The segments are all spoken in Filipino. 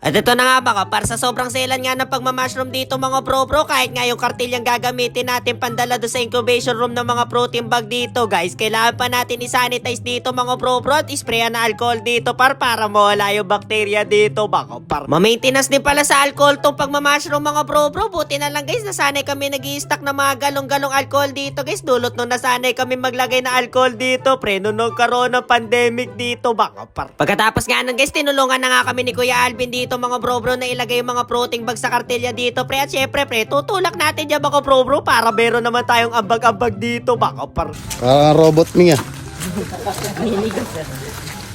At ito na nga mga par, sa sobrang selan nga ng pagmamashroom dito mga bro, kahit nga yung kartilyang gagamitin natin pandala do sa incubation room ng mga protein bag dito guys, kailangan pa natin isanitize dito mga bro at isprayan na alcohol dito para mawala yung bacteria dito mga par. Ma-maintenance din pala sa alcohol tong pagmamashroom mga bro, buti na lang guys nasanay kami nag-i-stock ng mga galong-galong alcohol dito guys, dulot nung nasanay kami maglagay na alcohol dito pre, nung corona pandemic dito mga par. Pagkatapos nga nun guys, tinulungan na nga kami ni Kuya Alvin dito mga bro na ilagay yung mga protein bag sa kartilya dito pre, at syempre pre tutulak natin dyan mga bro para meron naman tayong ambag-ambag dito mga par. Robot niya.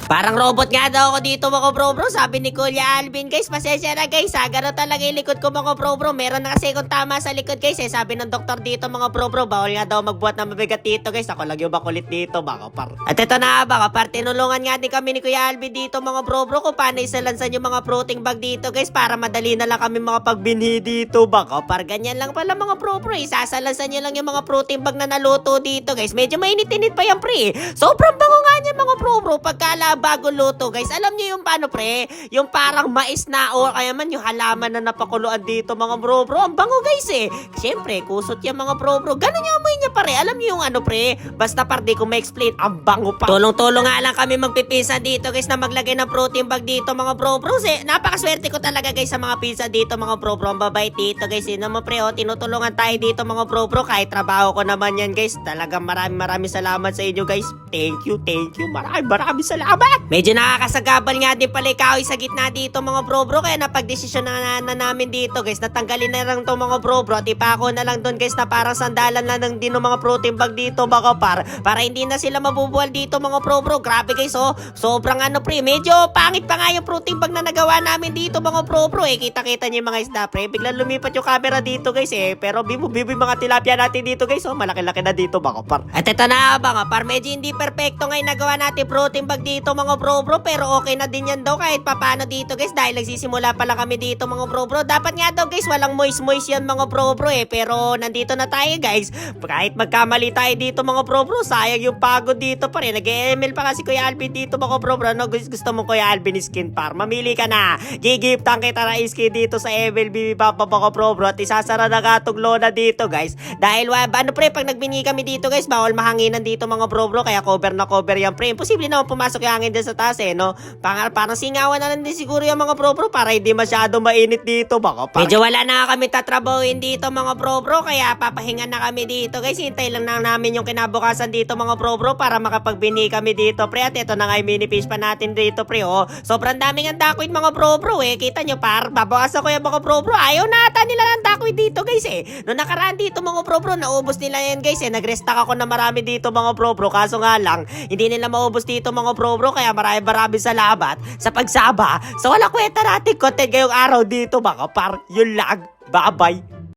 Parang robot nga daw ako dito mga bro, sabi ni Kuya Alvin guys, pasensya na guys ha, gano'n talaga yung likod ko mga bro, meron na kasi kung tama sa likod guys sabi ng doktor dito mga bro, bawal nga daw magbuhat ng mabigat dito guys, ako lang yung makulit dito mga par. At ito na mga par, tinulungan nga din kami ni Kuya Alvin dito mga bro kung paano isalansan yung mga protein bag dito guys, para madali na lang kami mga pagbinhi dito mga par. Ganyan lang pala mga bro, isasalansan nyo lang yung mga protein bag na naluto dito guys, medyo mainit-init pa yan pre, sobrang bango nga niya mga bro, pagkala bago luto guys. Alam niyo yung paano pre? Yung parang mais na o kaya man yung halaman na napakuluan dito mga bro. Ang bango guys eh. Siyempre, kusot yan mga bro. Ganun yung amoy niya pare. Alam niyo yung ano pre? Basta par di ko ma-explain. Ang bango pa. Tulong-tulong nga lang kami magpipisa dito guys na maglagay ng protein bag dito mga bro. Napakaswerte ko talaga guys sa mga pizza dito mga bro. Ang babait dito guys. Yun naman pre tinutulungan tayo dito mga bro. Kahit trabaho ko naman yan guys. Talagang maraming salamat sa inyo guys. Thank you. Maraming salamat. Medyo nakakasagabal nga din pala ikaw sa gitna dito mga bro, kaya napagdesisyon na namin dito guys, natanggalin na lang to mga bro at ipako na lang doon guys na parang sandalan lang ng dino mga protein bag dito mga par, para hindi na sila mabubuwal dito mga bro. Grabe guys sobrang ano pre, medyo pangit pa nga yung protein bag na nagawa namin dito mga bro kita-kita niyo yung mga isda pre, biglang lumipat yung camera dito guys pero bibo mga tilapia natin dito guys malaki-laki na dito mga par. At ito na mga par, medyo hindi perfecto ngayon nagawa natin protein bag dito mga bro, pero okay na din yan daw kahit papano dito guys, dahil nagsisimula pa lang kami dito mga bro. Dapat nga daw guys walang moist yan mga bro pero nandito na tayo guys, kahit magkamali tayo dito mga bro, sayang yung pagod dito pa rin. Nag-email pa kasi Kuya Alvin dito mga bro, no, gusto mo Kuya Alvin skin par, mamili ka na, gigiftan kita na skin dito sa MLB Papa mga bro at isasara na katong lona dito guys, dahil ano pre, pag nagbini kami dito guys bawal mahanginan dito mga bro, kaya cover na cover yan pre, imposible naman pumasok yung hangin dyan sa taas no? Parang singawan na lang din siguro yung mga bro para hindi masyado mainit dito mga par. Medyo wala na kami tatrabahuin dito mga bro, kaya papahinga na kami dito guys, hintay lang na namin yung kinabukasan dito mga bro para makapagbini kami dito pre. At ito na nga yung mini fish pa natin dito pre sobrang daming ang dakwit mga bro kita nyo par, babawasan ko yung mga bro ayaw na ata nila ng dakwit dito guys noong nakaraan dito mga bro naubos nila yan guys nag-restock ako na marami dito mga bro, kaso nga lang hindi nila maubos dito mga bro kaya maraming salamat sa pagsaba sa walang kwenta natin content ngayong araw dito mga par. Yun lang, bye bye.